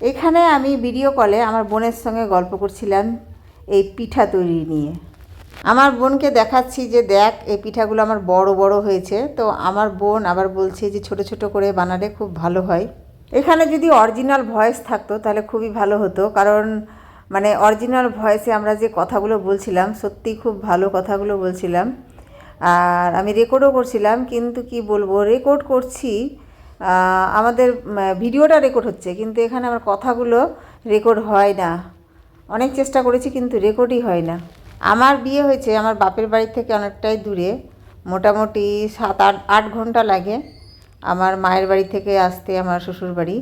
এখানে আমি ভিডিও কলে আমার বোনের সঙ্গে গল্প করছিলাম এই পিঠা তৈরি নিয়ে। আমার বোনকে দেখাচ্ছি যে দেখ এই পিঠাগুলো আমার বড় বড় হয়েছে। তো আমার বোন আবার বলছে যে ছোট ছোট করে বানালে খুব ভালো হয়। এখানে যদি অরিজিনাল ভয়েস থাকতো তাহলে খুবই ভালো হতো, কারণ মানে অরিজিনাল ভয়েসে আমরা যে কথাগুলো বলছিলাম সত্যি খুব ভালো কথাগুলো বলছিলাম। আর আমি রেকর্ডও করছিলাম, কিন্তু কি বলবো, রেকর্ড করছি, আমাদের ভিডিওটা রেকর্ড হচ্ছে, কিন্তু এখানে আমার কথাগুলো রেকর্ড হয় না। অনেক চেষ্টা করেছি কিন্তু রেকর্ডই হয় না। আমার বিয়ে হয়েছে আমার বাপের বাড়ি থেকে অনেকটাই দূরে, মোটামুটি 7-8 ঘন্টা লাগে আমার মায়ের বাড়ি থেকে আসতে আমার শ্বশুর বাড়ি।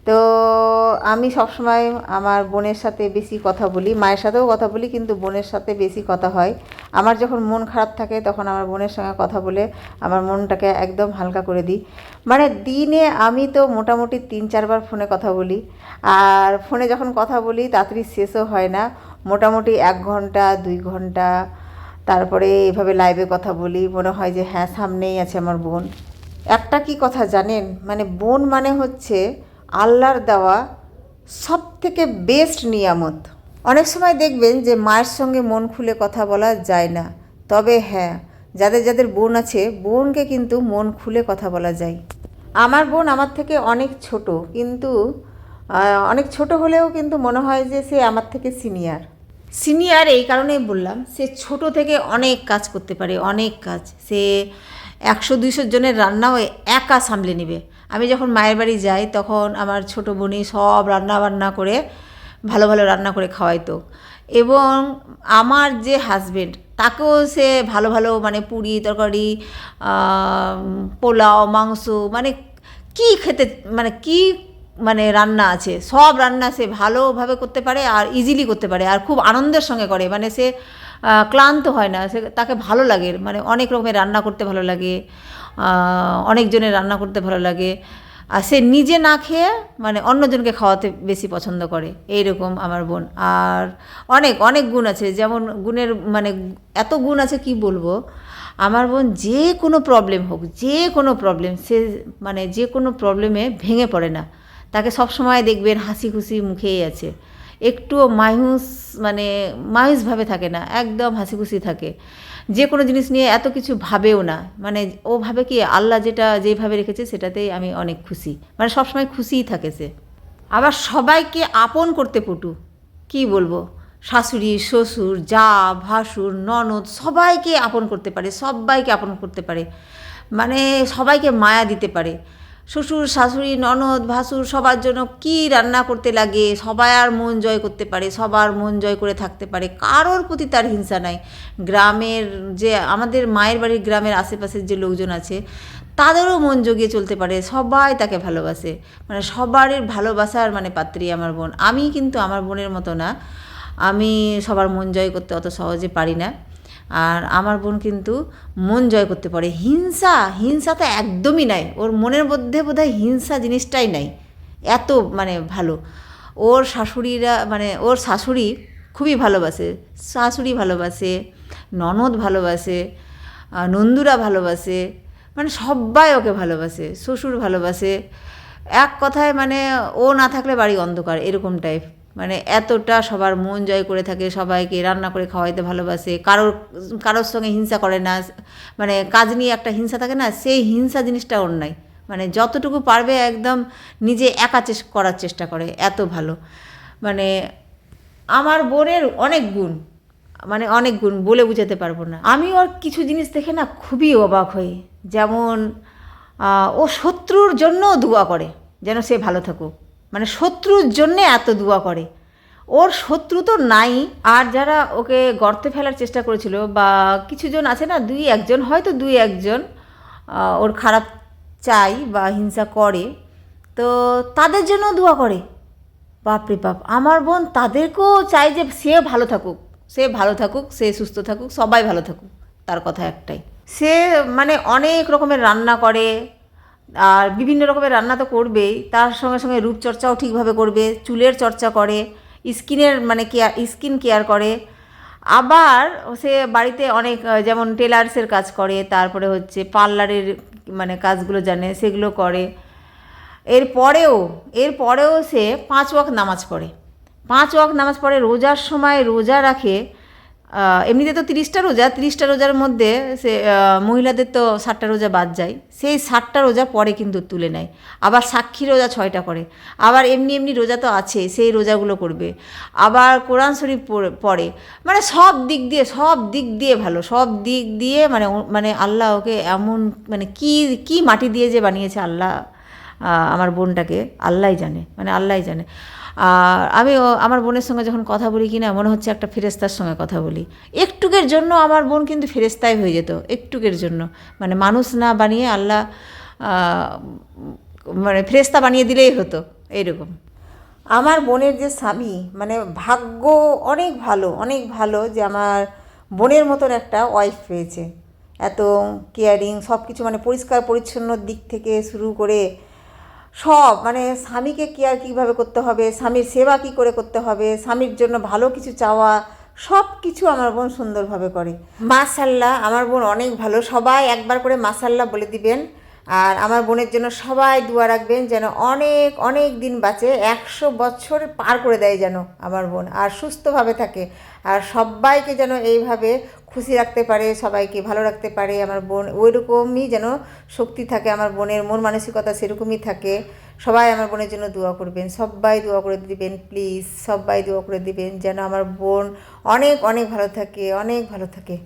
তো আমি সবসময় আমার বোনের সাথে বেশি কথা বলি, মায়ের সাথেও কথা বলি, কিন্তু বোনের সাথে বেশি কথা হয়। আমার যখন মন খারাপ থাকে তখন আমার বোনের সঙ্গে কথা বলে আমার মনটাকে একদম হালকা করে দিই। মানে দিনে আমি তো মোটামুটি 3-4 বার ফোনে কথা বলি, আর ফোনে যখন কথা বলি তাড়াতাড়ি শেষও হয় না, মোটামুটি 1 ঘন্টা 2 ঘন্টা। তারপরে এভাবে লাইভে কথা বলি, মনে হয় যে হ্যাঁ সামনেই আছে আমার বোন। একটা কি কথা জানেন, মানে বোন মানে হচ্ছে আল্লাহর দেওয়া সবথেকে বেস্ট নিয়ামত। অনেক সময় দেখবেন যে মায়ের সঙ্গে মন খুলে কথা বলা যায় না, তবে হ্যাঁ যাদের যাদের বোন আছে বোনকে কিন্তু মন খুলে কথা বলা যায়। আমার বোন আমার থেকে অনেক ছোট, কিন্তু অনেক ছোট হলেও কিন্তু মনে হয় যে সে আমার থেকে সিনিয়র। সিনিয়র এই কারণেই বললাম, সে ছোট থেকে অনেক কাজ করতে পারে, অনেক কাজ। সে 100-200 জনের রান্নাও একা সামলে নেবে। আমি যখন মায়ের বাড়ি যাই তখন আমার ছোট বোনই সব রান্না বান্না করে ভালো ভালো রান্না করে খাওয়াইতো। এবং আমার যে হাজবেন্ড তাকেও সে ভালো ভালো মানে পুরি তরকারি, পোলাও, মাংস, মানে কি খেতে, মানে কি মানে রান্না আছে সব রান্না সে ভালোভাবে করতে পারে আর ইজিলি করতে পারে, আর খুব আনন্দের সঙ্গে করে। মানে সে ক্লান্ত হয় না, সে তাকে ভালো লাগে, মানে অনেক রকমের রান্না করতে ভালো লাগে, অনেকজনের রান্না করতে ভালো লাগে। আর সে নিজে না খেয়ে মানে অন্যজনকে খাওয়াতে বেশি পছন্দ করে, এইরকম আমার বোন। আর অনেক অনেক গুণ আছে, যেমন গুণের মানে এত গুণ আছে কি বলবো। আমার বোন যে কোনো প্রবলেম হোক, যে কোনো প্রবলেম, সে মানে যে কোনো প্রবলেমে ভেঙে পড়ে না। তাকে সবসময় দেখবেন হাসি খুশি মুখেই আছে, একটুও মায়ুস মানে মায়ুসভাবে থাকে না, একদম হাসি খুশি থাকে। যে কোনো জিনিস নিয়ে এত কিছু ভাবেও না, মানে ও ভাবে কি আল্লাহ যেটা যেভাবে রেখেছে সেটাতেই আমি অনেক খুশি, মানে সবসময় খুশিই থাকে সে। আবার সবাইকে আপন করতে পটু, কি বলবো, শাশুড়ি, শ্বশুর, জা, ভাসুর, ননদ সবাইকে আপন করতে পারে, সবাইকে আপন করতে পারে, মানে সবাইকে মায়া দিতে পারে। শ্বশুর, শাশুড়ি, ননদ, ভাসুর সবার জন্য কি রান্না করতে লাগে, সবার মন জয় করতে পারে, সবার মন জয় করে থাকতে পারে, কারোর প্রতি তার হিংসা নাই। গ্রামের যে আমাদের মায়ের বাড়ির গ্রামের আশেপাশের যে লোকজন আছে তাদেরও মন জগিয়ে চলতে পারে, সবাই তাকে ভালোবাসে, মানে সবারই ভালোবাসার মানে পাত্রী আমার বোন। আমি কিন্তু আমার বোনের মতো না, আমি সবার মন জয় করতে অত সহজে পারি না। আর আমার বোন কিন্তু মন জয় করতে পারে, হিংসা হিংসা তো একদমই নাই ওর মনের মধ্যে, বোধহয় হিংসা জিনিসটাই নাই, এত মানে ভালো। ওর শাশুড়িরা মানে ওর শাশুড়ি খুবই ভালোবাসে, শাশুড়ি ভালোবাসে, ননদ ভালোবাসে, নন্দুরা ভালোবাসে, মানে সবাই ওকে ভালোবাসে, শ্বশুর ভালোবাসে। এক কথায় মানে ও না থাকলে বাড়ি অন্ধকার, এরকম টাইপ। মানে এতটা সবার মন জয় করে থাকে, সবাইকে রান্না করে খাওয়াইতে ভালোবাসে, কারোর সঙ্গে হিংসা করে না, মানে কাজ নিয়ে একটা হিংসা থাকে না, সেই হিংসা জিনিসটা ওর নাই। মানে যতটুকু পারবে একদম নিজে একা করার চেষ্টা করে, এত ভালো। মানে আমার বোনের অনেক গুণ, মানে অনেক গুণ বলে বোঝাতে পারবো না। আমি ওর কিছু জিনিস দেখে না খুবই অবাক হই, যেমন ও শত্রুর জন্যও দোয়া করে যেন সে ভালো থাকুক, মানে শত্রুর জন্যে এত দোয়া করে। ওর শত্রু তো নাই, আর যারা ওকে গর্তে ফেলার চেষ্টা করেছিল বা কিছুজন আছে না, 2-1 হয়তো 2-1 ওর খারাপ চাই বা হিংসা করে, তো তাদের জন্য দোয়া করে। বাপরে বাপ, আমার বোন তাদেরকেও চাই যে সে ভালো থাকুক, সে ভালো থাকুক, সে সুস্থ থাকুক, সবাই ভালো থাকুক, তার কথা একটাই। সে মানে অনেক রকমের রান্না করে, আর বিভিন্ন রকমের রান্না তো করবেই, তার সঙ্গে সঙ্গে রূপচর্চাও ঠিকভাবে করবে, চুলের চর্চা করে, স্কিনের মানে স্কিন কেয়ার করে। আবার সে বাড়িতে অনেক যেমন টেলার্সের কাজ করে, তারপরে হচ্ছে পার্লারের মানে কাজগুলো জানে, সেগুলো করে। এরপরেও সে 5 ওয়াক্ত নামাজ পড়ে, 5 ওয়াক্ত নামাজ পড়ে, রোজার সময় রোজা রাখে। এমনিতে তো 30টা রোজা, 30টা রোজার মধ্যে সে মহিলাদের তো 7টা রোজা বাদ যায়, সেই 7টা রোজা পরে কিন্তু তুলে নেয়। আবার সাক্ষী রোজা 6টা করে, আবার এমনি রোজা তো আছে, সেই রোজাগুলো করবে, আবার কোরআন শরীফ পড়ে। মানে সব দিক দিয়ে ভালো, সব দিক দিয়ে মানে আল্লাহ ওকে এমন মানে কি মাটি দিয়ে যে বানিয়েছে আল্লাহ আমার বোনটাকে, আল্লাহই জানে, মানে আল্লাহই জানে। আর আমি আমার বোনের সঙ্গে যখন কথা বলি কিনা মনে হচ্ছে একটা ফেরেস্তার সঙ্গে কথা বলি। একটুকের জন্য আমার বোন কিন্তু ফেরেস্তাই হয়ে যেত, একটুকের জন্য, মানে মানুষ না বানিয়ে আল্লাহ মানে ফেরেস্তা বানিয়ে দিলেই হতো, এইরকম। আমার বোনের যে স্বামী, মানে ভাগ্য অনেক ভালো যে আমার বোনের মতন একটা ওয়াইফ পেয়েছে। এত কেয়ারিং, সব কিছু, মানে পরিষ্কার পরিচ্ছন্ন দিক থেকে শুরু করে সব, মানে স্বামীকে কেয়ার কীভাবে করতে হবে, স্বামীর সেবা কী করে করতে হবে, স্বামীর জন্য ভালো কিছু চাওয়া, সব কিছু আমার বোন সুন্দরভাবে করে। মাশাল্লাহ, আমার বোন অনেক ভালো। সবাই একবার করে মাশাল্লাহ বলে দিবেন। আর আমার বোনের জন্য সবাই দোয়া রাখবেন যেন অনেক দিন বাঁচে, 100 বছর পার করে দেয় যেন আমার বোন, আর সুস্থভাবে থাকে, আর সবাইকে যেন এইভাবে খুশি রাখতে পারে, সবাইকে ভালো রাখতে পারে। আমার বোন ওই রকমই যেন শক্তি থাকে, আমার বোনের মন মানসিকতা সেরকমই থাকে। সবাই আমার বোনের জন্য দোয়া করবেন, সবাই দোয়া করে দিবেন প্লিজ, সবাই দোয়া করে দিবেন যেন আমার বোন অনেক ভালো থাকে, অনেক ভালো থাকে।